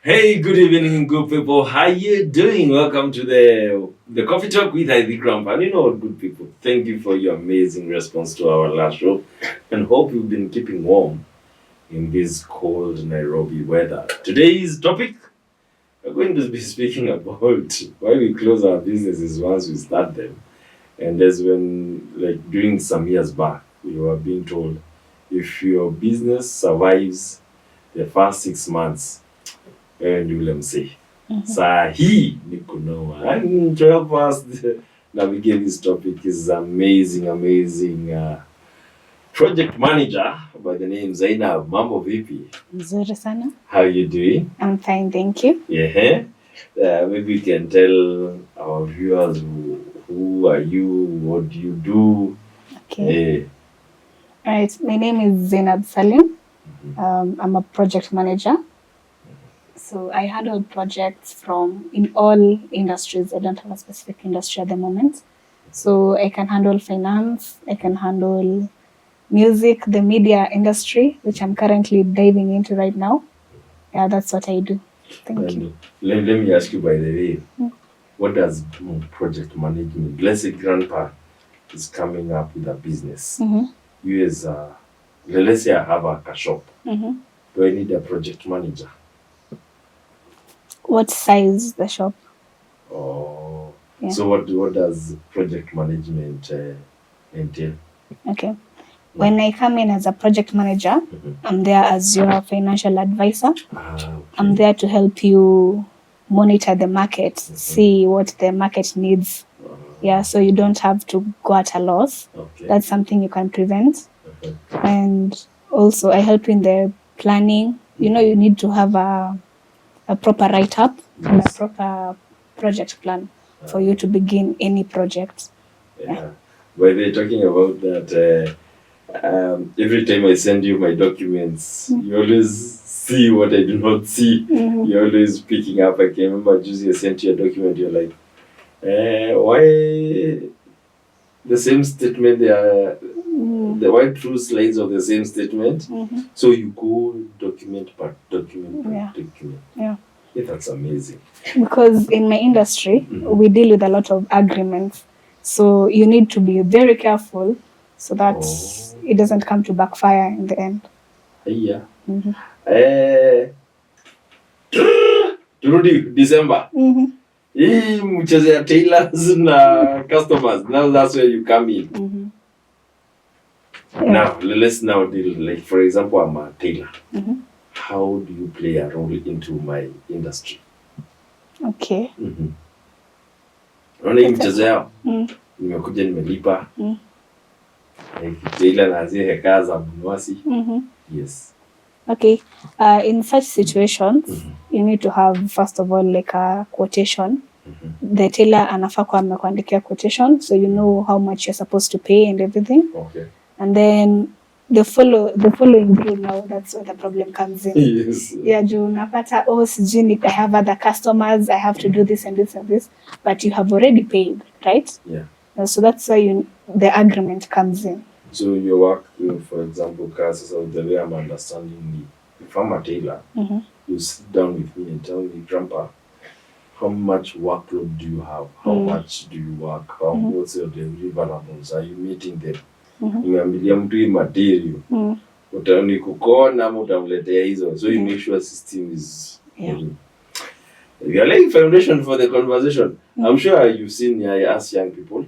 Hey, good evening, good people. How you doing? Welcome to the Coffee Talk with ID Grandpa. And you know what, good people? Thank you for your amazing response to our last show, and hope you've been keeping warm in this cold Nairobi weather. Today's topic, we're going to be speaking about why we close our businesses once we start them. And as when, like, during some years back, we were being told if your business survives the first 6 months, and you will say, Sahi Nikunoa. And to help us navigate this topic is amazing project manager by the name Zainab. Mambo vipi? Nzuri sana. How are you doing? I'm fine, thank you. Yeah. Maybe you can tell our viewers who are you, what do you do? Okay. All right, my name is Zainab Salim. I'm a project manager. So I handle projects from in all industries. I don't have a specific industry at the moment. So I can handle finance, I can handle music, the media industry, which I'm currently diving into right now. Yeah, that's what I do. Thank you. Let me ask you, by the way, what does project management? Let's say Grandpa is coming up with a business. You as let's say I have a shop. Do I need a project manager? What size the shop? Oh, yeah. So what does project management entail? Okay. When I come in as a project manager, I'm there as your financial advisor. Okay. I'm there to help you monitor the market, see what the market needs. Yeah, so you don't have to go at a loss. Okay. That's something you can prevent. And also I help in the planning. You know, you need to have a proper write-up and a proper project plan for you to begin any project. Yeah. By the way, talking about that, every time I send you my documents, you always see what I do not see. You're always picking up. I can remember Juicy, I sent you a document, you're like, why the same statement, the white true slides of the same statement? So you go document per document per document. Yeah, that's amazing. Because in my industry, we deal with a lot of agreements. So you need to be very careful so that it doesn't come to backfire in the end. Yeah. Turudi December. Hii mchezo ya tailors na customers. Now that's where you come in. Now let's now deal, like, for example, I'm a tailor. How do you play a role into my industry? Okay. Unaona hii mchezo yao? Nimekuja nimelipa. Tailor na zile heka za bunwasi. Yes. Okay. In such situations, you need to have, first of all, like a quotation. The tailor anafaa kuwa amekuandikia quotation, so you know how much you're supposed to pay and everything. Okay. And then the following day, now that's where the problem comes in. Yes. Yeah, juu unapata, sijui I have other customers, I have to do this and this and this, but you have already paid, right? Yeah. So that's why the agreement comes in. So your work, for example, the way I'm understanding, if I'm a tailor, you sit down with me and tell me, Grandpa, how much workload do you have? How much do you work? What's your deliverables? Are you meeting them? Nimeambilia mtu hii material. Utani kukona ama utamletea hizo. So you make sure system is you are laying foundation for the conversation. I'm sure you've seen, I ask young people.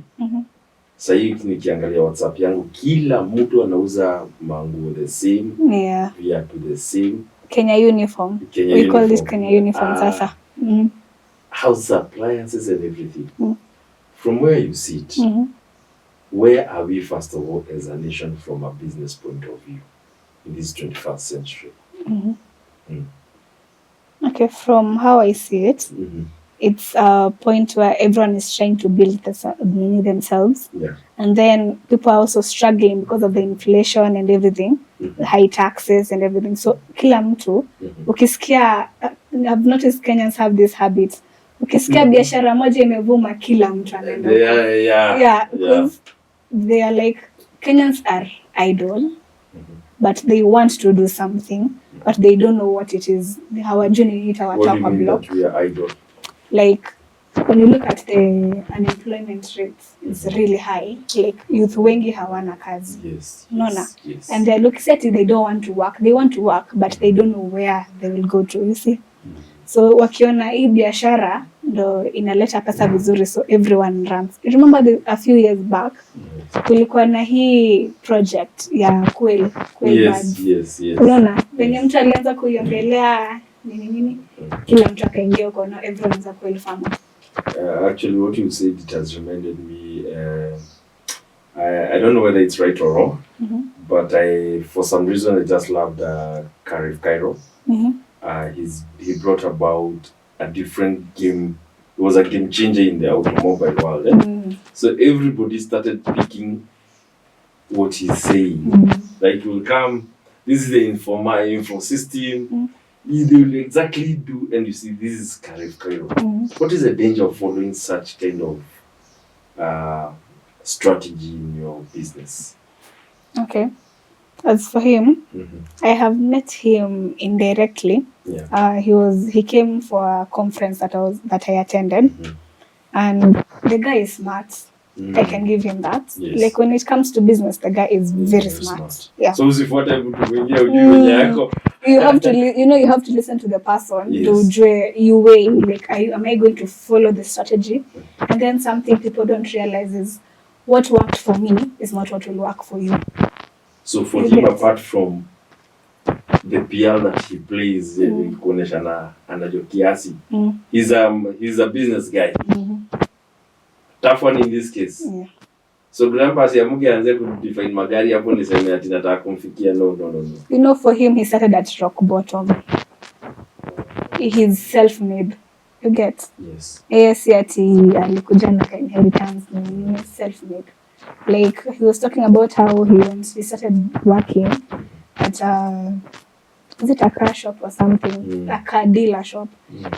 Sasa hivi nikiangalia WhatsApp yangu, kila mtu anauza manguo the same. Yeah. Viatu the same. Kenya uniform. We call this Kenya uniform sasa. House appliances and everything. From where you sit, where are we, first of all, as a nation from a business point of view in this 21st century? Okay, from how I see it, it's a point where everyone is trying to build themselves. Yeah. And then people are also struggling because of the inflation and everything, the high taxes and everything. So kila mtu, ukisikia, I've noticed Kenyans have this habit. Ukisikia biashara moja imevuma, kila mtu anaenda. Yeah, because they are like, Kenyans are idle. but they want to do something, but they don't know what it is. Hawajui ni nini What do itawatoa you kwa mean block. that we are idle? Like when you look at the unemployment rates, it's really high. Like youth wengi hawana kazi. Yes. Unaona? Yes. And they're looking at it, they don't want to work. They want to work, but they don't know where they will go to, you see. So wakiona hii biashara ndo inaleta pesa vizuri, so everyone runs. You remember a few years back, kulikuwa na hii project ya quail birds. Yes. Unaona? Venye mtu alianza kuiongelea nini, kila mtu akaingia huko, na everyone is a quail farmer. Actually, what you said, it has reminded me. I don't know whether it's right or wrong, but for some reason, I just loved Cairo. He brought about a different game. It was a game changer in the automobile world. So everybody started picking what he's saying. Like, will come, this is the info system. They will exactly do, and you see, this is Cairo. What is the danger of following such kind of strategy in your business? Okay. As for him, I have met him indirectly. Yeah. He came for a conference that I attended, and the guy is smart. I can give him that. Yes. Like when it comes to business, the guy is very smart. Yeah. So if what I would you have to you have to listen to the person. Yes. You weigh, like, am I going to follow the strategy? And then something people don't realize is what worked for me is not what will work for you. So for him, apart from the PR that he plays, kuonesha na anajua kiasi, he's a business guy. Tough one in this case. Yeah. So grandpa siamuke anze kudefine magari hapo niseme ati nataka kumfikia. No. You know, for him, he started at rock bottom. He's self-made. You get? Yes. Ati alikuja na inheritance, self-made. Like he was talking about how he started working at is it a car shop or something, a car dealer shop,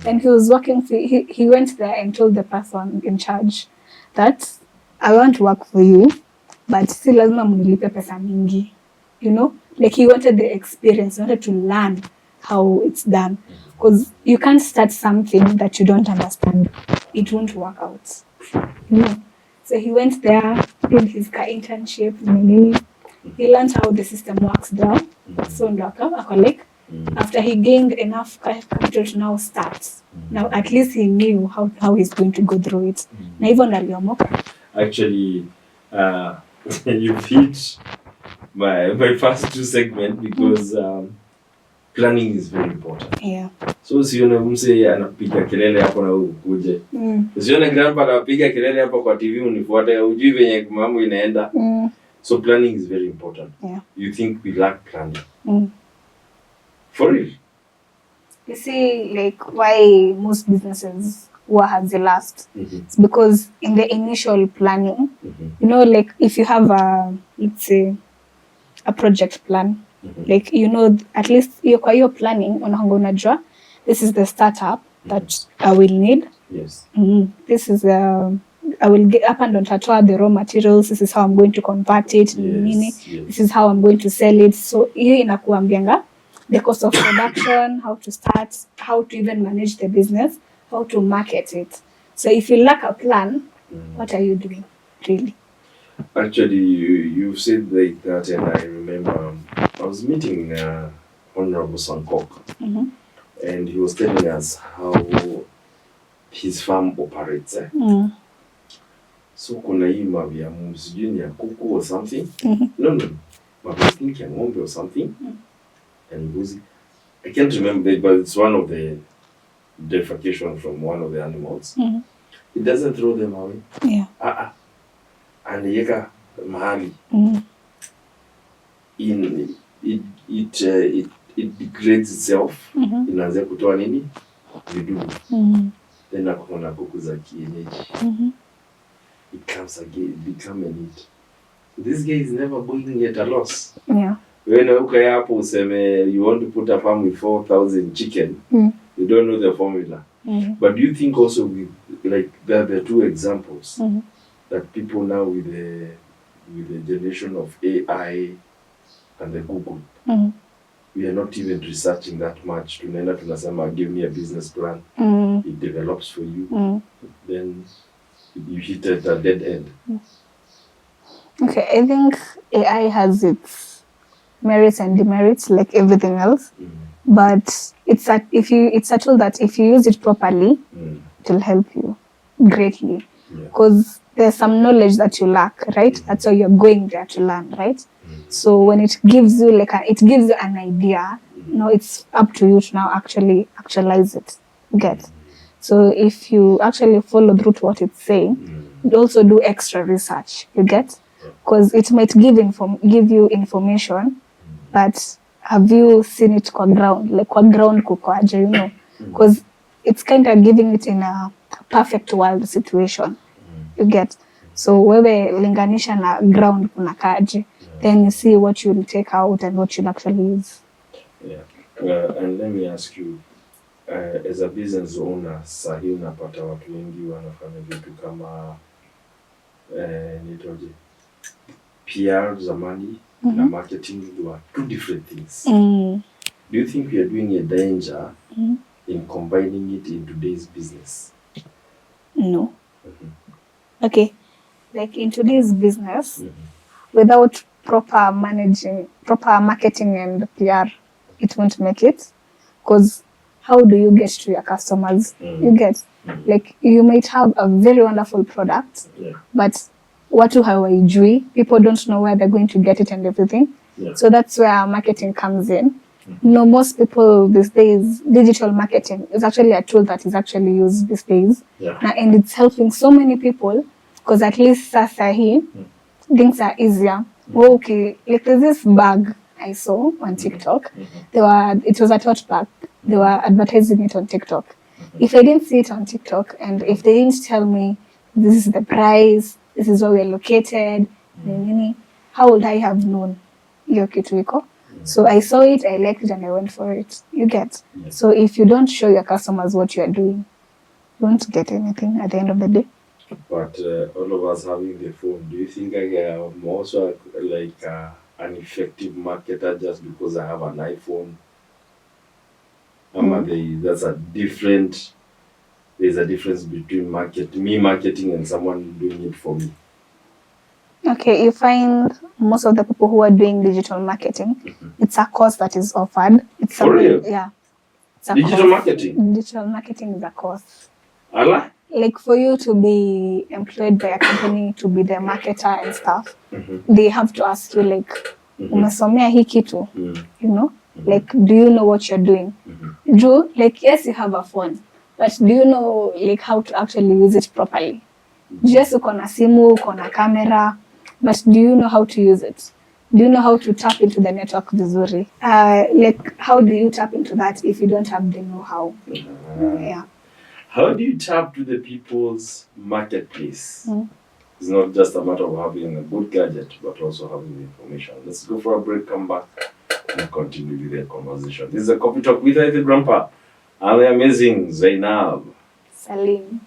and he was working. He went there and told the person in charge that I want to work for you, but si lazima mnilipe pesa mingi. You know, like he wanted the experience, he wanted to learn how it's done, because you can't start something that you don't understand. It won't work out. You know. So he went there, did his car internship, he learned how the system works there. So like, after he gained enough capital to now start, now at least he knew how he's going to go through it. Na hivyo naliomoka. Actually, you've hit my first two segments because planning is very important. Yeah. So usione mse anapiga kelele hapo na ukuje. Usione grandpa anapiga kelele hapo kwa TV unifuate, hujui venye mambo inaenda. So planning is very important. Yeah. You think we lack planning? For real? You see, like, why most businesses has the last? It's because in the initial planning, you know, like if you have let's say a project plan, like, you know, at least you're planning unajua, this is the startup that I will need. Yes. This is I will get up and ontatoa the raw materials. This is how I'm going to convert it. Yes. This is how I'm going to sell it. So hiyo inakuambianga the cost of production, how to start, how to even manage the business, how to market it. So if you lack a plan, what are you doing, really? Actually, you said like that, and I remember I was meeting Honorable Sankok, and he was telling us how his farm operates. So kuna hii mavi ya sijui ni ya kuku or something. No. Mavi ya ng'ombe or something. And mbuzi. I can't remember it, but it's one of the defecation from one of the animals. It doesn't throw them away. Yeah. Anaiweka mahali. It degrades itself. Inaanza kutoa nini? Vidudu. Then akona kuku za kienyeji. It comes again, become a need. So this guy is never going at a loss. Yeah. When you want to put a farm with 4,000 chicken, you don't know the formula. But do you think also with like there are two examples that people now with the generation of AI and the Google. Mm. We are not even researching that much. Tunaenda tunasema, give me a business plan. It develops for you. Then you hit at a dead end. Okay, I think AI has its merits and demerits like everything else. But it's a tool that if you use it properly, it will help you greatly. Because there's some knowledge that you lack, right? That's why you're going there to learn, right? So when it gives you an idea, it's up to you to now actually actualize it. Get. So if you actually follow through to what it's saying, you also do extra research. You get? Because it might give you information, but have you seen it kwa ground? Like kwa ground kukoaje, Because it's kind of giving it in a perfect world situation. You get? So wewe linganisha na ground kunakaje, then you see what you'll take out and what you'll actually use. Yeah. And let me ask you, as a business owner, sahi unapata watu wengi wanafanya vitu kama nitoje PR zamani na marketing were two different things. Do you think we are doing a danger in combining it in today's business? No. Okay. Like in today's business, without proper marketing and PR, it won't make it. Because how do you get to your customers? You get, like, you might have a very wonderful product, but watu hawaijui, people don't know where they're going to get it and everything. So that's where marketing comes in. Most people these days, digital marketing is actually a tool that is actually used these days. And it's helping so many people because at least sasa hii, things are easier. Okay, like there's this bag I saw on TikTok. It was a tote bag. They were advertising it on TikTok. If I didn't see it on TikTok and if they didn't tell me this is the price, this is where we're located, how would I have known hiyo kitu iko? So I saw it, I liked it, and I went for it. You get? So if you don't show your customers what you are doing, you won't get anything at the end of the day. But all of us having the phone, do you think I'm also like an effective marketer just because I have an iPhone? There's a difference between me marketing and someone doing it for me. Okay, you find most of the people who are doing digital marketing, it's a course that is offered. It's for real? Yeah. It's a digital course. Marketing? Digital marketing is a course. Allah? Like for you to be employed by a company to be the marketer and stuff, they have to ask you like, umesomea hii kitu, like, do you know what you're doing? Like, yes, you have a phone, but do you know like how to actually use it properly? Just uko na simu, uko na camera, but do you know how to use it? Do you know how to tap into the network vizuri? Like, how do you tap into that if you don't have the know-how? Yeah. How do you tap to the people's marketplace? It's not just a matter of having a good gadget, but also having the information. Let's go for a break, come back, and continue with the conversation. This is a Coffee Talk with the Grandpa. And the amazing Zainab. Salim.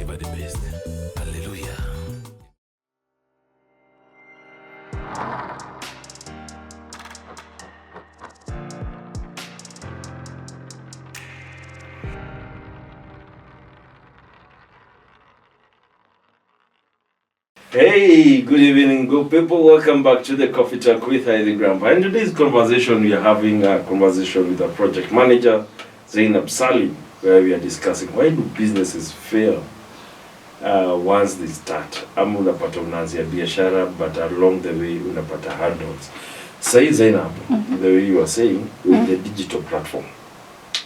never the best. Hallelujah. Hey, good evening, good people. Welcome back to the Coffee Talk with the Grandpa. In today's conversation, we are having a conversation with a project manager, Zainab Salim, where we are discussing why do businesses fail once they start. Ama unapata unaanzia biashara, but along the way unapata hurdles. Say Zainab, the way you are saying, with the digital platform.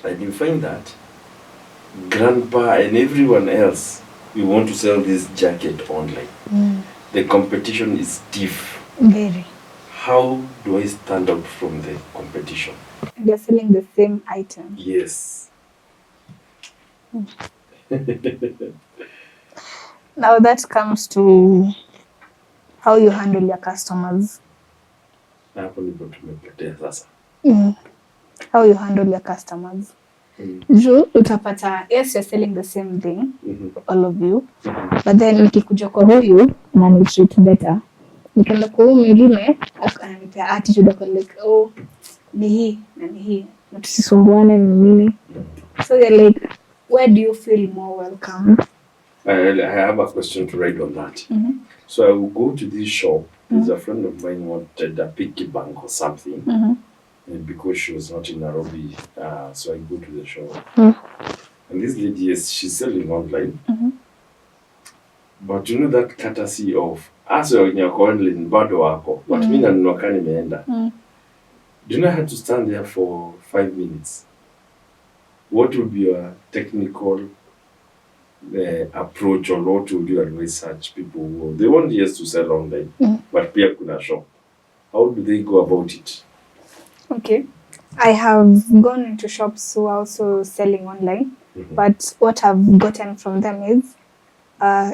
And you find that Grandpa and everyone else, we want to sell this jacket online. The competition is stiff. Very. How do I stand out from the competition? They're selling the same item. Yes. Now that comes to how you handle your customers. Hapo ndipo tumepotea sasa. How you handle your customers. Juu utapata, yes, you're selling the same thing, all of you, but then nikikuja kwa huyu na ni treat better, nikaenda kwa huyu mwingine ananipea attitude ako like, oh, ni hii na ni hii na tusisumbuane ni nini. So you're like, where do you feel more welcome? I have a question to write on that. So I will go to this shop. There's a friend of mine wanted a piggy bank or something. And because she was not in Nairobi, so I go to the shop. And this lady, yes, she's selling online. But you know that courtesy of as when you're online, bado wako. What mean and no kani meenda. Do you know how to stand there for 5 minutes? What would be your technical approach, or what would you advise such people who they want yes to sell online, but pia kuna shop? How do they go about it? Okay, I have gone into shops who are also selling online, but what I've gotten from them is,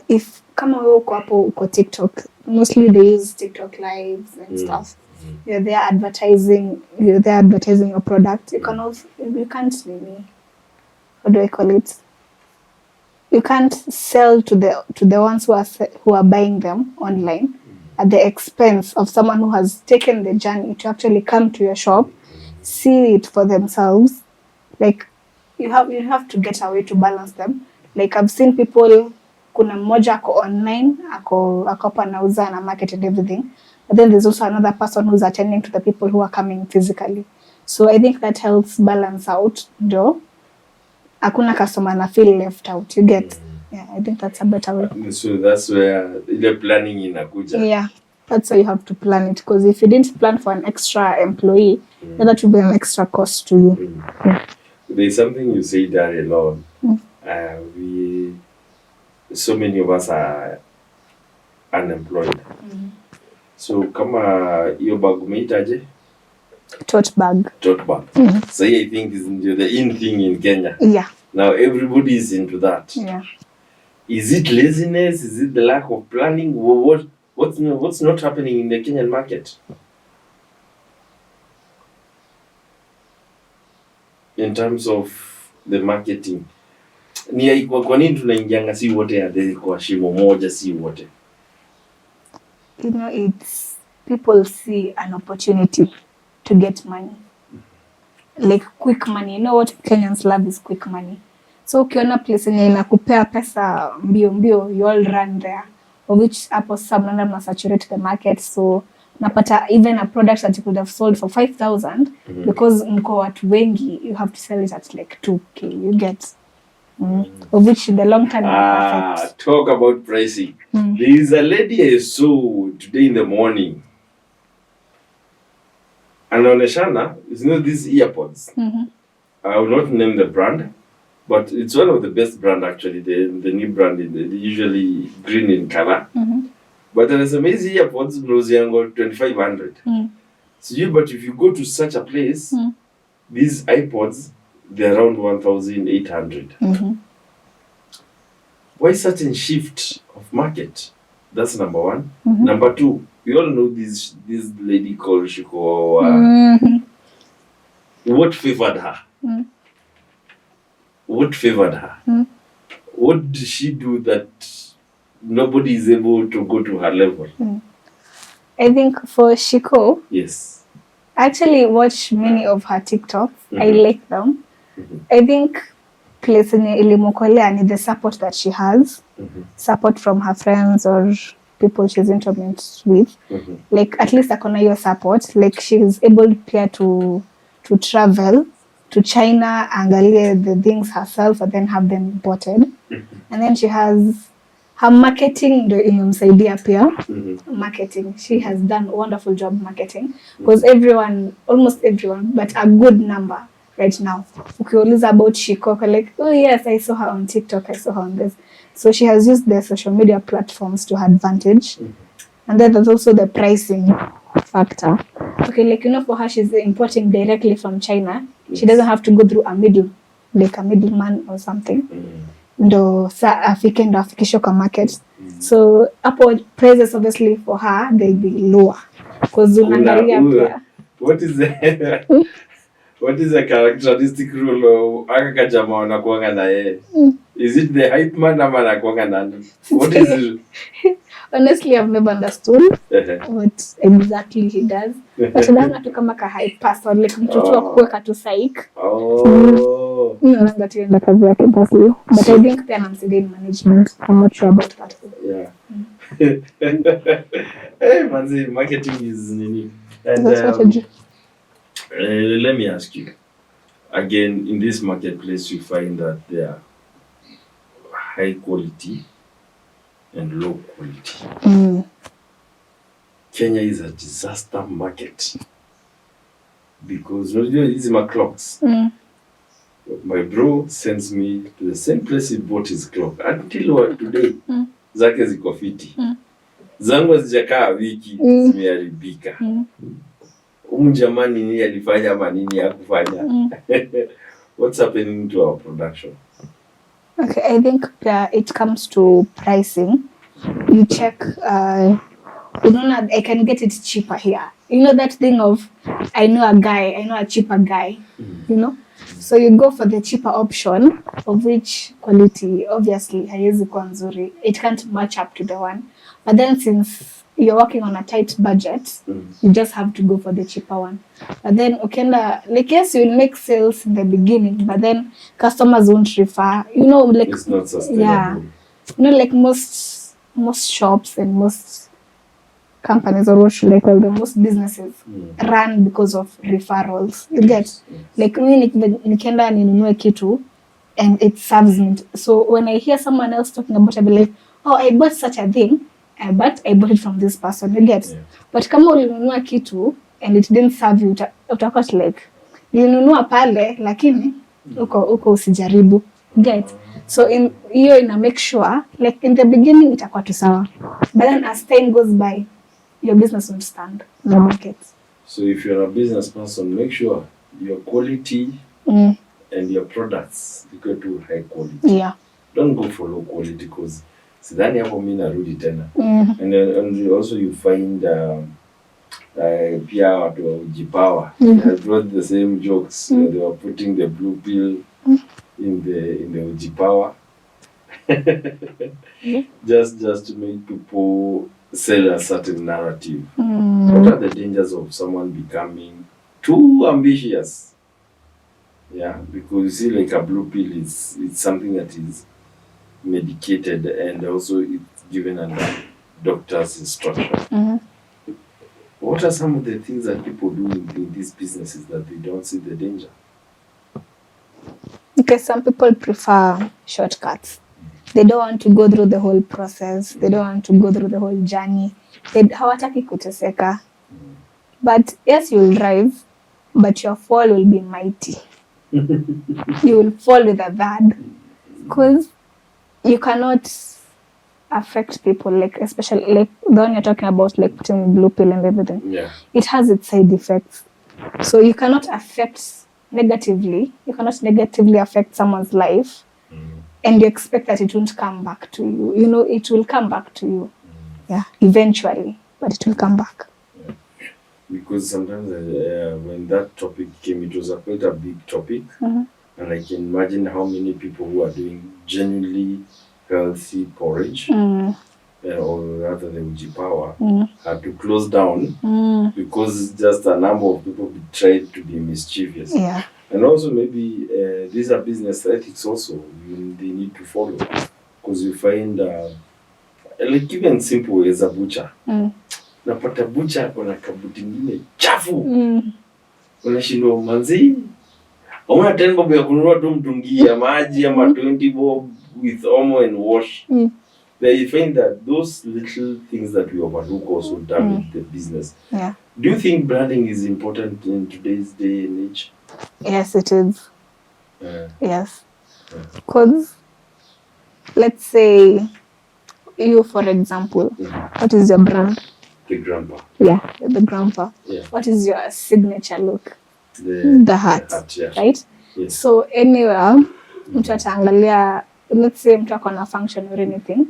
if kama wewe uko hapo uko TikTok, mostly they use TikTok lives and stuff. They're advertising your product. You can't maybe, how do I call it? You can't sell to the ones who are buying them online at the expense of someone who has taken the journey to actually come to your shop, see it for themselves. Like you have to get a way to balance them. Like I've seen people, kuna mmoja ako online, ako hapa anauza na market and everything. But then there's also another person who's attending to the people who are coming physically. So I think that helps balance out, though. Hakuna customer na feel left out. You get? Yeah, I think that's a better way. So that's where the planning inakuja. Yeah, that's why you have to plan it. Because if you didn't plan for an extra employee, then that would be an extra cost to you. There's something you say there a lot. So many of us are unemployed. So kama hiyo bag umeitaje? Tote bag. So I think is the in thing in Kenya. Yeah. Now everybody is into that. Yeah. Is it laziness? Is it the lack of planning? What's not happening in the Kenyan market? In terms of the marketing. Ni kwa nini tunaingianga si wote hadi kwa shimo moja si wote? You know, it's people see an opportunity to get money. Like quick money. You know what Kenyans love is quick money. So ukiona place yenye inakupea pesa mbio mbio, you all run there. Of which hapo some mna saturate the market, so napata even a product that you could have sold for 5,000 because mko watu wengi, you have to sell it at like 2K. You get of which in the long term perfect. Talk about pricing. There is a lady I saw today in the morning. Anaoneshana, it's not these earpods. I will not name the brand, but it's one of the best brand actually. The new brand, they're usually green in color. But there is amazing earpods, Mloziango 2,500. So but if you go to such a place, these iPods, they're around 1,800. Why certain shift of market? That's number one. Number two, we all know this lady called Shiko. What favored her? What favored her? What did she do that nobody is able to go to her level? I think for Shiko, Yes. I actually watch many of her TikToks. I like them. I think place yenye ilimokolea ni the support that she has. Support from her friends or people she's intimate with. Like at least akona hiyo support. Like she is able pia to travel to China, angalie the things herself and then have them imported. And then she has her marketing ndio imemsaidia pia. Marketing. She has done a wonderful job marketing. Because almost everyone, but a good number right now. Ukiuliza about Shiko, like, oh yes, I saw her on TikTok, I saw her on this. So she has used the social media platforms to her advantage. And then there's also the pricing factor. Okay, like, for her, she's importing directly from China. She doesn't have to go through a middleman or something. Ndo sa afike ndo afikisho kwa market. So hapo prices obviously for her they'll be lower. Because unaangalia pia. What is the characteristic rule of aka jamaa wanakuanga na yeye? Is it the hype man ama anakuanga nani? What is it? Honestly, I've never understood what exactly he does. But anaanga tu kama ka hype person, like mtoto wa kuweka tu psych. Anaanga tu enda kazi yake basi. But I think pia anamsaidia in management. I'm not sure about that. Yeah. Hey, manzi, marketing is nini. And let me ask you. Again, in this marketplace, you find that there are high quality and low quality. Kenya is a disaster market because these are my clocks. My bro sends me to the same place he bought his clock. Until today, zake ziko fiti. Zangu hazijakaa wiki, zimeharibika. Jamani nini alifanya ama nini hakufanya? What's happening to our production? Okay, I think it comes to pricing. You check, I can get it cheaper here. You know that thing of, I know a cheaper guy, So you go for the cheaper option, of which quality, obviously, haiwezi kuwa nzuri. It can't match up to the one. But then since you're working on a tight budget, you just have to go for the cheaper one. But then, like yes, you'll make sales in the beginning, but then customers won't refer. Like it's not sustainable. Yeah, like most shops and most companies, or what should I call them, most businesses run because of referrals. You get like me nikienda ninunue kitu and it serves me. So when I hear someone else talking about it, I'll be like, oh, I bought such a thing. But I bought it from this person, you get. But kama ulinunua kitu and it didn't serve you, utakuwa like, ulinunua pale lakini uko usijaribu, get. So hiyo ina make sure like in the beginning itakuwa tu sawa, but then as time goes by your business won't stand in the market. So if you're a business person, make sure your quality and your products go to high quality. Yeah. Don't go for low quality because sidhani hapo mimi narudi tena. And also you find pia watu wa Ujipawa. I brought the same jokes. They were putting the blue pill in the Ujipawa. Just to make people sell a certain narrative. What are the dangers of someone becoming too ambitious? Yeah, because you see, like a blue pill it's something that is medicated and also it's given under doctor's instruction. What are some of the things that people do in these businesses that they don't see the danger? Because some people prefer shortcuts. They don't want to go through the whole process. They don't want to go through the whole journey. Hawataki kuteseka. But yes, you will drive, but your fall will be mighty. You will fall with a thud. Because you cannot affect people, like especially like the one you're talking about, like putting blue pill and everything. Yeah. It has its side effects. So you cannot negatively affect someone's life and you expect that it won't come back to you. It will come back to you. Yeah, eventually, but it will come back. Yeah. Because sometimes when that topic came, it was quite a big topic. And I can imagine how many people who are doing genuinely healthy porridge, or rather the uji power, had to close down because just a number of people tried to be mischievous. Yeah. And also maybe these are business ethics also they need to follow, because you find like even simple as a butcher. Napata butcher kuna kabuti ingine chafu. Unashindwa manzi. Hauna 10 bob ya kununua tu mtungi ya maji ama 20 bob with omo and wash. They find that those little things that we overlook also damage the business. Yeah. Do you think branding is important in today's day and age? Yes, it is. Yes. Because let's say you, for example, what is your brand? The grandpa. Yeah, the grandpa. Yeah. What is your signature look? The hat, yeah. Right? Yes. So anywhere, mtu ataangalia, let's say mtu ako na function or anything,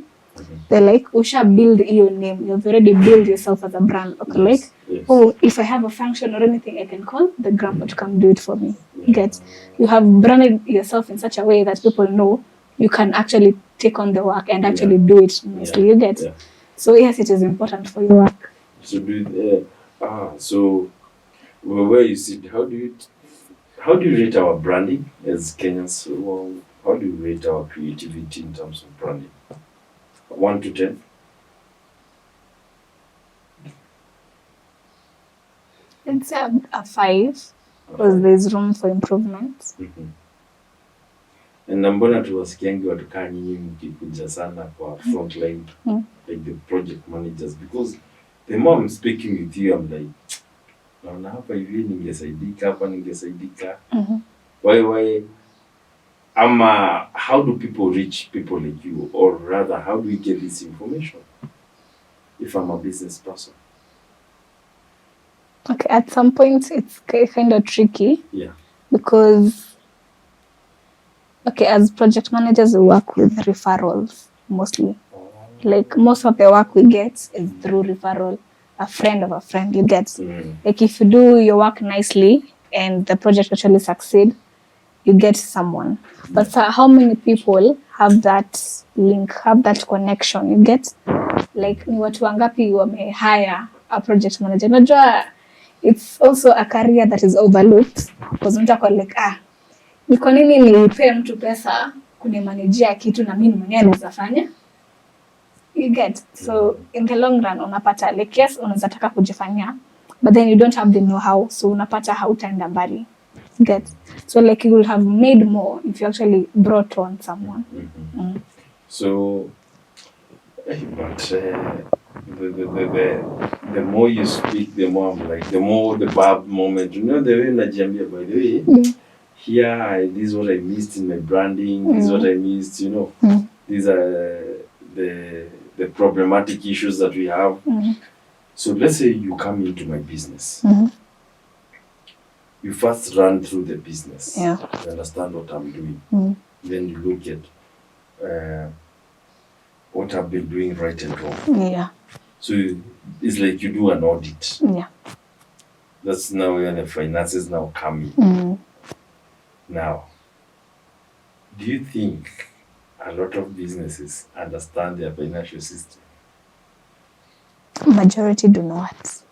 they're like, usha build your name. You've already built yourself as a brand. Okay, like, oh, if I have a function or anything, I can call the grandpa to come do it for me. You have branded yourself in such a way that people know you can actually take on the work and actually do it nicely. You get? So yes, it is important for your work. So so where you sit, how do you rate our branding as Kenyans? Well, how do you rate our creativity in terms of branding? 1 to 10? It's a 5 because there's room for improvement. And mbona tuwasikiangi watu kaa nyinyi mkikuja sana kwa frontline, like the project managers, because the more I'm speaking with you, I'm like, naona hapa hivi ningesaidika, hapa ningesaidika. Why? How do people reach people like you? Or rather, how do we get this information if I'm a business person? Okay, at some point it's kind of tricky. Yeah. Because, okay, as project managers, we work with referrals mostly. Like most of the work we get is through referral, a friend of a friend, you get. Like if you do your work nicely and the project actually succeed, you get someone. But how many people have that link, have that connection, you get? Like ni watu wangapi wame hire a project manager? Najua it's also a career that is overlooked because mtu ako like, ni kwa nini nilipe mtu pesa kunimanajia kitu na mimi mwenyewe naweza fanya? You get? So in the long run unapata like yes unaweza taka kujifanyia, but then you don't have the know-how, so unapata hautaenda mbali. Get? So like you will have made more if you actually brought on someone. So, but the more you speak, the more I'm like, the more the bad moment. You know the way Najambia, by the way, here, this is what I missed in my branding, this is what I missed, you know. These are the problematic issues that we have. So let's say you come into my business. You first run through the business. You understand what I'm doing. Then you look at what I've been doing right and wrong. So it's like you do an audit. That's now when the finances now come in. Now, do you think a lot of businesses understand their financial system? Majority do not.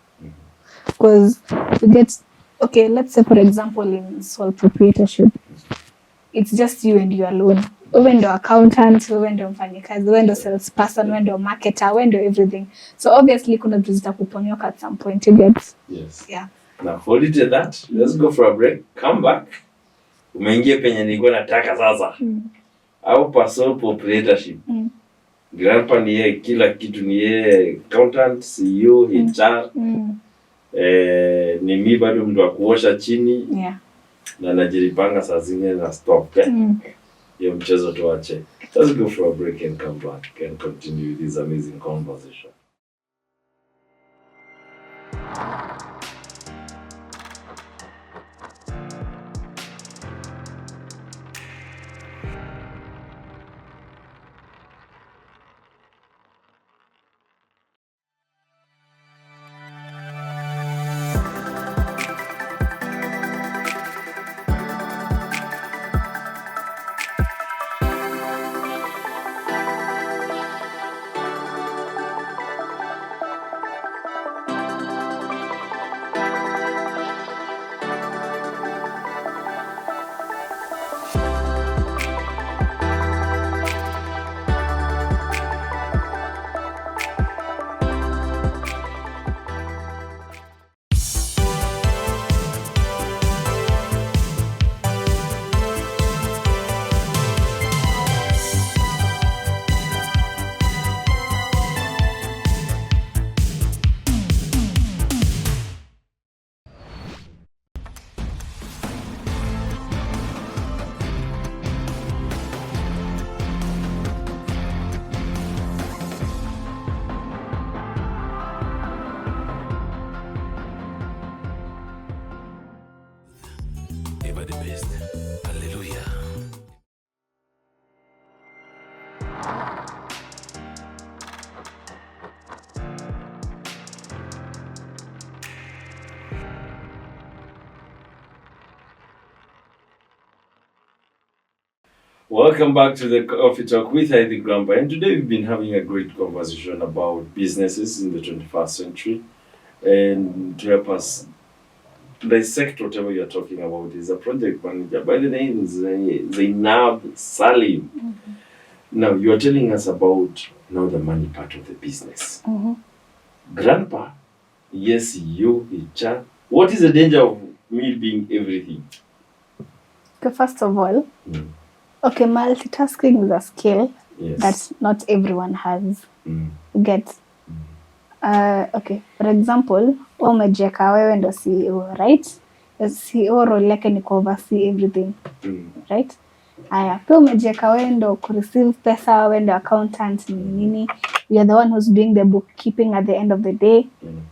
Because you get, okay, let's say for example in sole proprietorship, it's just you and you alone. Wewe ndo accountant, wewe ndo mfanyikazi, wewe ndo salesperson, wewe ndo marketer, wewe ndo everything. So obviously kuna vitu zitakuponyoka at some point, you get? Yes. Now hold it at that. Let's go for a break. Come back. Umeingia penye nilikuwa nataka sasa. Au sole proprietorship. Grandpa ni yeye, kila kitu ni yeye, accountant, CEO, HR. Ni mimi bado mtu wa kuosha chini. Na najiripanga saa zingine na stop. Hiyo mchezo tuache. Let's go for a break and come back and continue this amazing conversation. Welcome back to the Coffee Talk with I the Grandpa, and today we've been having a great conversation about businesses in the 21st century, and to help us dissect whatever you're talking about is a project manager by the name Zainab Salim. Mm-hmm. Now you are telling us about now the money part of the business. Mm-hmm. Grandpa, yes, you, HR. What is the danger of me being everything? Okay, first of all, okay, multitasking is a skill that not everyone has. Get. Okay, for example, umejieka wewe ndo CEO, right? The CEO role yake ni oversee everything, right? Aya, pia umejieka wewe ndo kureceive pesa, wewe ndo accountant nini. You're the one who's doing the bookkeeping at the end of the day.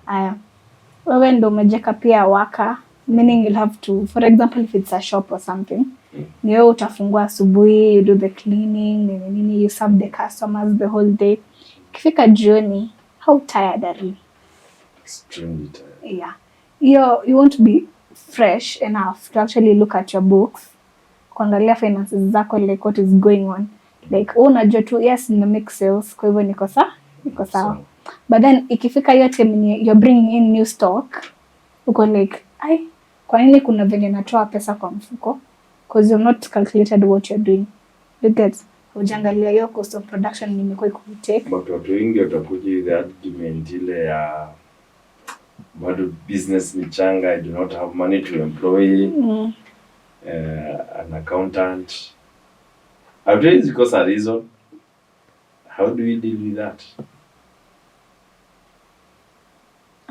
Aya, wewe ndo umejieka pia worker, meaning you'll have to, for example, if it's a shop or something, ni wewe utafungua asubuhi, you do the cleaning, nini, you serve the customers the whole day. Kifika jioni, how tired are you? Extremely tired. Yeah. You won't be fresh enough to actually look at your books, kuangalia finances zako, like what is going on. Like, unajua tu, yes, nina make sales, kwa hivyo niko sawa. But then, ikifika hiyo time you're bringing in new stock, uko like, kwa nini kuna venye natoa pesa kwa mfuko? Because you've not calculated what you're doing. You get, ujangalia hiyo cost of production nimekuwa ikutake. But watu wengi watakuja the argument ile ya bado business ni changa, I do not have money to employ an accountant. Always because a reason. How do we deal with that?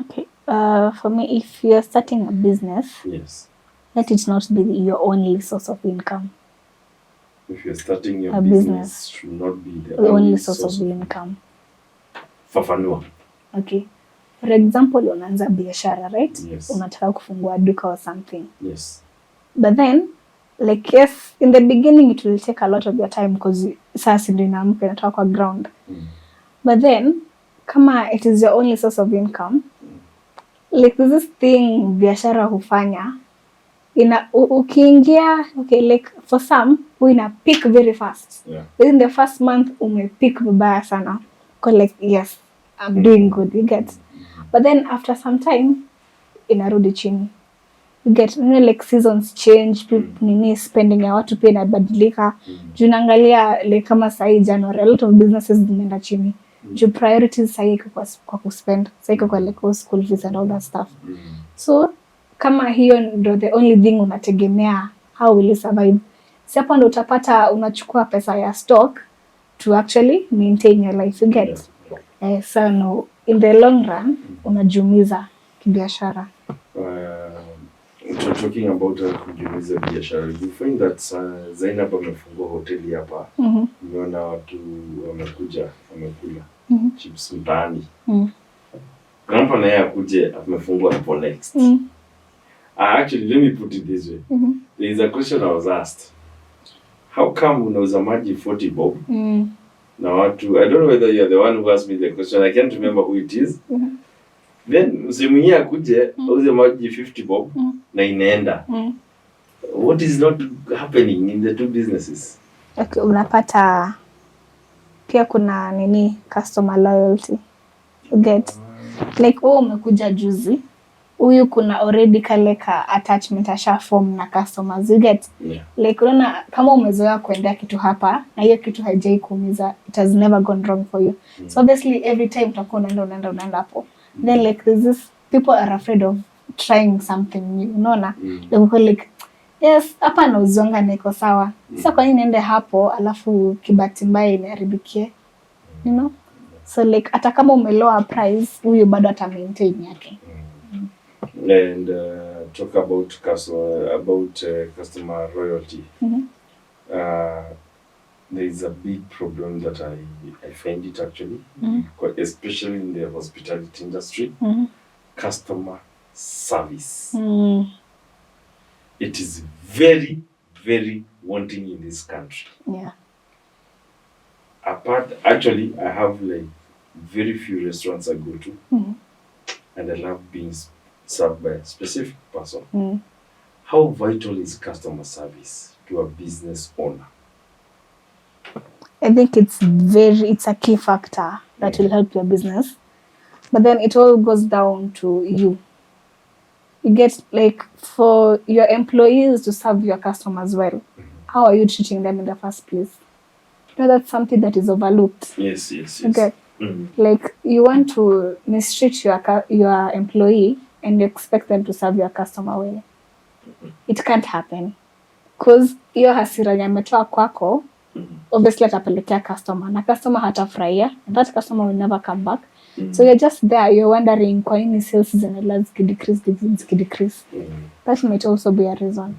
Okay. For me, if you're starting a business, yes, let it not be your only source of income. If you're starting your business, should not be the only source of income. Fafanua. Okay. For example, unaanza biashara, right? Yes. Unataka kufungua duka or something. Yes. But then, like, yes, in the beginning it will take a lot of your time because sasa ndio inaamka inatoka kwa ground. But then, kama it is your only source of income, like this thing biashara hufanya, ukiingia, okay, like for some, ina peak very fast. Yeah. Within the first month, peak vibaya sana. Because like, yes, I'm doing good, you get. But then after some time, inarudi chini. You get, like seasons change, people spending ya watu pia inabadilika. Juu naangalia like kama sahi January, a lot of businesses zimeenda chini. Juu priorities sahi kwa kuspend, sahi kwa like school fees and all that stuff. So kama hiyo ndo the only thing unategemea, how will you survive? Si hapo ndo utapata unachukua pesa ya stock to actually maintain your life, you get. So no, in the long run, unajumiza kibiashara. Talking about kujumiza biashara, you find that Zainab amefungua hoteli hapa. Umeona watu wamekuja, wamekula chips mtaani. Grandpa naye akuje amefungua hapo next. Actually, let me put it this way. There is a question I was asked. How come unauza maji 40 bob? Na watu, I don't know whether you are the one who asked me the question. I can't remember who it is. Then msimunyia akuje auze maji 50 bob na inaenda. What is not happening in the two businesses? Okay, unapata pia kuna customer loyalty. You get, like umekuja juzi, huyu kuna already kaleka attachment asha form na customers, you get. Like unaona kama umezoea kuendea kitu hapa na hiyo kitu haijai kuumiza, it has never gone wrong for you. So obviously every time utakuwa unaenda hapo. Then like there's this, people are afraid of trying something new, unaona? Like yes, hapa na uzonga niko sawa. Sasa kwa nini niende hapo alafu kibati mbaya iniharibikie? You know? So like hata kama umeloa price, huyu bado ata maintain yake. And talk about customer loyalty. There is a big problem that I find it actually, especially in the hospitality industry. Customer service. It is very, very wanting in this country. Yeah. Actually, I have like very few restaurants I go to, and I love being served by a specific person. How vital is customer service to a business owner? I think it's a key factor that will help your business. But then it all goes down to you. You get, like, for your employees to serve your customers well. How are you treating them in the first place? That's something that is overlooked. Yes. Okay. Like, you want to mistreat your employee and you expect them to serve your customer well. It can't happen. Because hiyo hasira yenye ametoa kwako, obviously atapelekea customer. Na customer hatafurahia. And that customer will never come back. So you're just there, you're wondering kwa nini sales zinaendelea zikidecrease. That might also be a reason.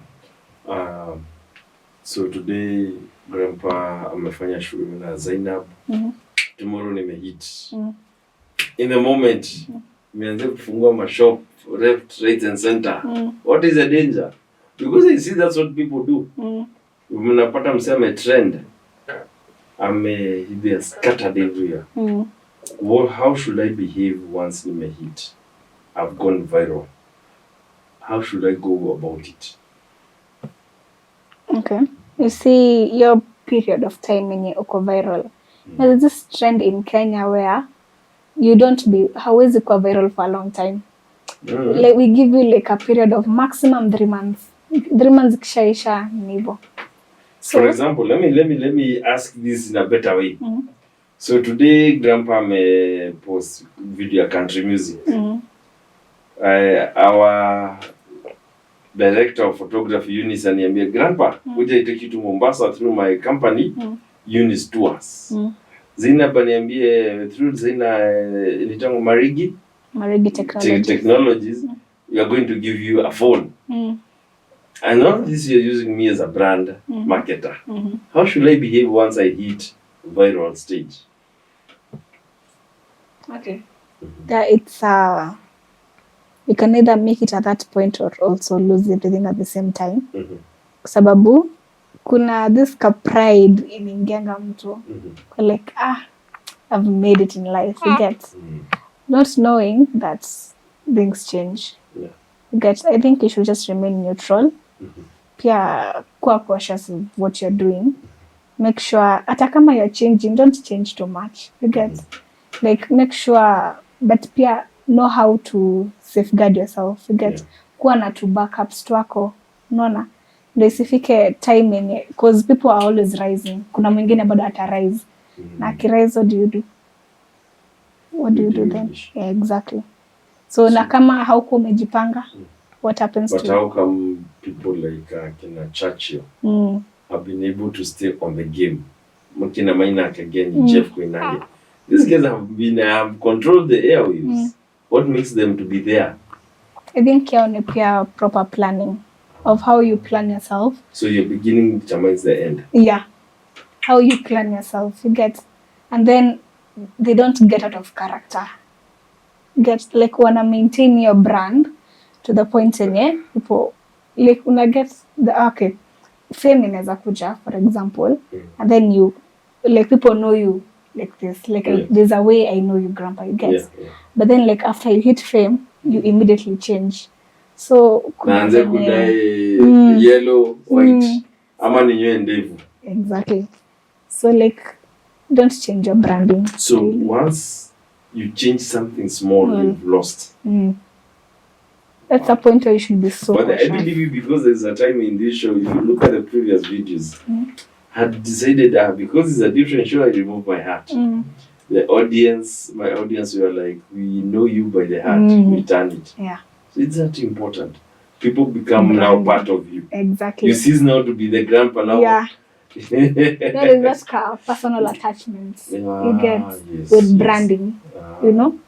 So today grandpa amefanya shughuli na Zainab. Tomorrow nimehit. In the moment nimeanza kufungua mashop left, right and center. What is the danger? Because I see that's what people do. Mnapata mseme trend. They are scattered everywhere. How should I behave once nimehit? I've gone viral. How should I go about it? Okay. You see, your period of time when you go viral. There's this trend in Kenya where you don't be, hawezi go viral for a long time. Like, we give you like a period of maximum 3 months. 3 months kishaisha nivo. So, for example, let me ask this in a better way. So today grandpa may post video country music. Our director of photography Eunice aniambia, grandpa, would I take you to Mombasa through my company, Eunice Tours. Zainab aniambia, through Zainab Marigi Technologies, we are going to give you a phone. And all this you're using me as a brand marketer. How should I behave once I hit viral stage? Okay. That it's you can either make it at that point or also lose everything at the same time. Sababu kuna this pride inaingianga mtu. Like, I've made it in life. You get, not knowing that things change. You get, I think you should just remain neutral. Pia kuwa cautious of what you're doing. Make sure hata kama you're changing, don't change too much. You get, like, make sure, but pia know how to safeguard yourself. You get, kuwa na two backups twako. Unaona? Ndio isifike time yenye, because people are always rising. Kuna mwingine bado ata rise. Na akirise, what do you do? What do you do then? Yeah, exactly. So na kama hauko umejipanga, what happens to you? But how come people like kina Churchill have been able to stay on the game? Mkina Maina again, Jeff Koinange. These guys have controlled the airwaves. What makes them to be there? I think pia proper planning of how you plan yourself. So your beginning determines the end. Yeah. How you plan yourself, you get, and then they don't get out of character. Get, like, wanna maintain your brand to the point yenye people like una get the fame inaweza kuja, for example, and then you, like, people know you like this, like, there's a way I know you, grandpa, you get. But then, like, after you hit fame, you immediately change. So naanze kudai yellow, white, ama ninyoe ndevu. Exactly. So, like, don't change your branding. So once you change something small, you've lost. That's a point where you should be so But I believe because there's a time in this show, if you look at the previous videos, had decided that because it's a different show, I remove my hat. The audience, my audience were like, we know you by the hat, we turn it. Yeah. So it's that important. People become now part of you. Exactly. You cease now to be the grandpa now. Yeah. That is just personal attachments you get with branding, you know?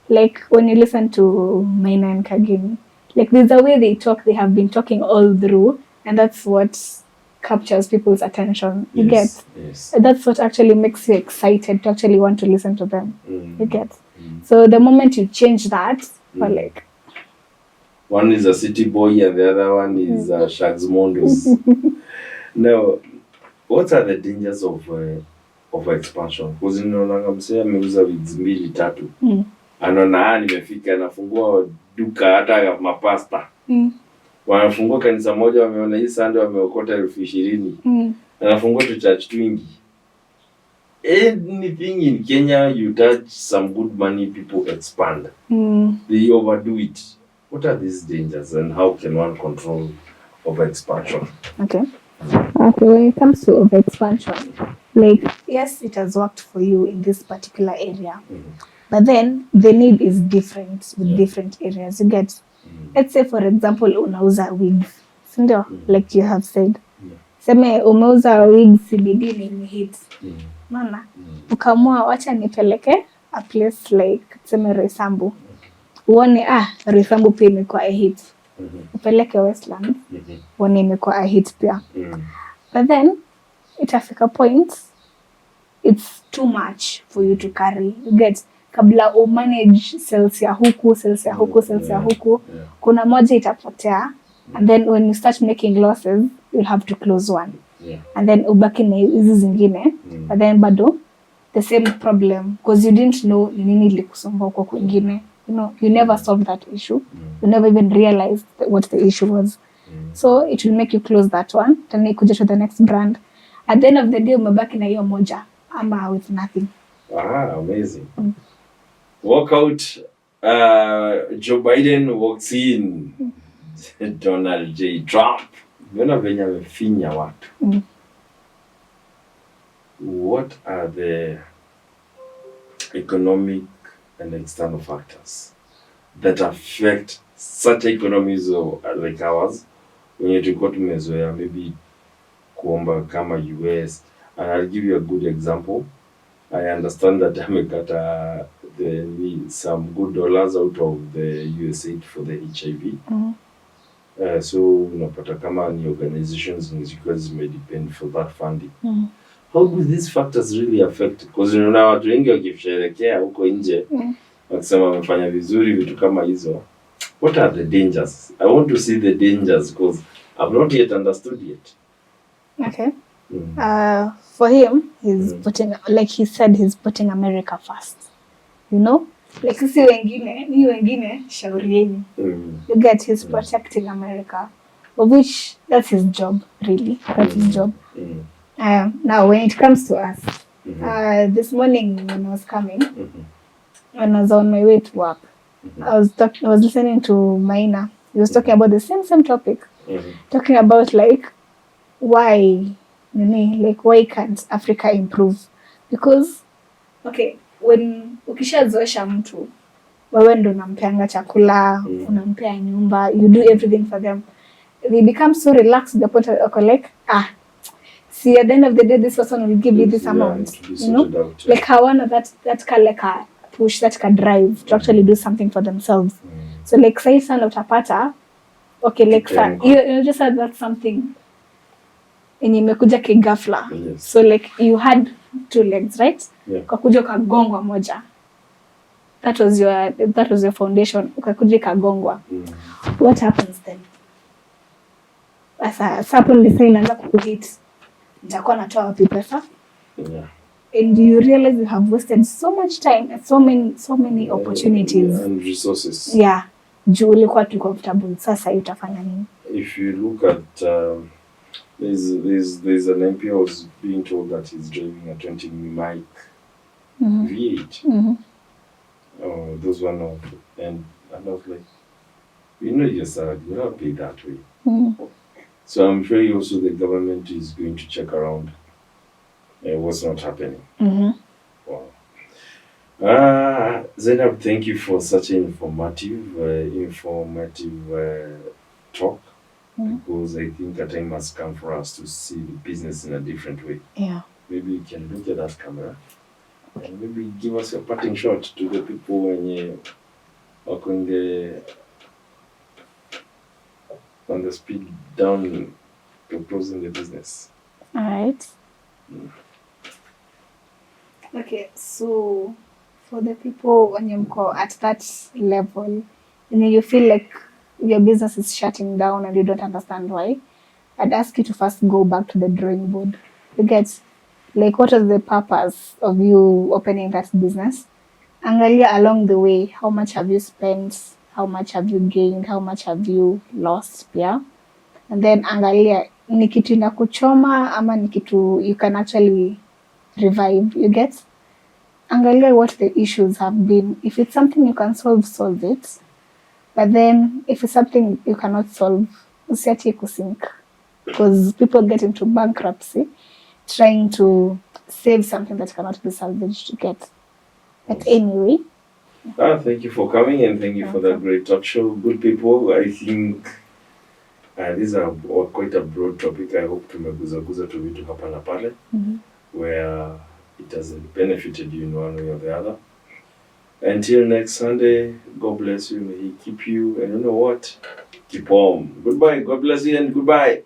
Like, when you listen to Maina and Kagini, like, there's a way they talk, they have been talking all through, and that's what captures people's attention. You get? That's what actually makes you excited to actually want to listen to them. You get? So the moment you change that, or like, one is a city boy and the other one is Shags Mondos. Now, what are the dangers of expansion? Because unaona msee ameuza wigs 2-3. Anaona nimefika, nafungua duka hata ya mapasta. Wanafungua kanisa moja, wameona hii Sunday wameokota 20,000. Anafungua tu church twingi. anything in Kenya, you touch some good money, people expand. They overdo it. What are these dangers and how can one control over expansion? Okay, when it comes to over expansion, like, yes, it has worked for you in this particular area, but then the need is different with different areas. You get, let's say for example, unauza wigs, sindio? Like you have said, seme umeuza wigs CBD ni hit, mama, ukamua wacha nipeleke a place like seme Roysambu, uone Roysambu pia imekuwa a hit, upeleke Westland, uone imekuwa a hit pia. But then itafika point it's too much for you to carry. You get, kabla manage sales ya huku, sales ya huku, kuna moja itapotea, and then when you start making losses, you'll have to close one. And then ubaki na hizi zingine, but then bado the same problem because you didn't know nini ilikusumbua huko kwingine. You know, you never solved that issue. You never even realized what the issue was. So it will make you close that one, then ikuja to the next brand. At the end of the day, umebaki na hiyo moja ama with nothing. Amazing. Walk out, Joe Biden walks in, Donald J. Trump. Umeona venye amefinya watu. What are the economic and external factors that affect such economies of, like ours, wenye tulikuwa tumezoea maybe kuomba kama US? And I'll give you a good example. I understand that amekata some good dollars out of the USAID for the HIV. So unapata kama ni organizations zilikuwa zimedepend for that funding. How do these factors really affect? Because unaona watu wengi wakisherekea huko nje wakisema wamefanya vizuri vitu kama hizo. What are the dangers? I want to see the dangers because I've not yet understood yet. Okay. For him, he's putting, like he said, he's putting America first. You know? Like sisi wengine shauri yenu. You get, he's protecting America, of which that's his job, really. That's his job. Now, when it comes to us, this morning when I was coming, when I was on my way to work, I was listening to Maina. He was talking about the same topic, talking about like why can't Africa improve? Because okay, when ukishazoesha mtu, wewe ndo unampeanga chakula, unampea nyumba, you do everything for them, they become so relaxed the point like see, at the end of the day this person will give you this amount, you know, like hawana that ka push, that ka drive to actually do something for themselves. So like say sana utapata okay, like you just said that's something yenye imekuja kigafla. So like you had two legs, right? Ukakuja ukagongwa moja. That was your foundation. Ukakuja ukagongwa. What happens then? Sasa hapo ndio inaanza kukuhit. Nitakuwa natoa wapi pesa? And you realize you have wasted so much time and so many opportunities and resources. Juu ulikuwa too comfortable. Sasa utafanya nini? If you look at there's an MP who was being told that he's driving a 20 mic V8. Those one of, and I was like, you know, you're not paid that way. So I'm sure also the government is going to check around what's not happening. Wow. Zainab, thank you for such an informative talk. Because I think a time has come for us to see the business in a different way. Maybe you can look at that camera and maybe give us a parting shot to the people when you are going on the speed down to closing the business. All right. Okay, so for the people when you go at that level, and you feel like your business is shutting down and you don't understand why, I'd ask you to first go back to the drawing board. You get, like, what was the purpose of you opening that business? Angalia along the way, how much have you spent? How much have you gained? How much have you lost? Yeah. And then angalia, ni kitu inakuchoma ama ni kitu you can actually revive. You get? Angalia what the issues have been. If it's something you can solve, solve it. But then if it's something you cannot solve, usiache kusink. Because people get into bankruptcy trying to save something that cannot be salvaged to get. But anyway. Thank you for coming and thank you for that great talk show. Good people, I think these are quite a broad topic. I hope tumeguzaguza tu vitu hapa na pale where it has benefited you in one way or the other. Until next Sunday, God bless you. May He keep you. And you know what? Keep on. Goodbye. God bless you and goodbye.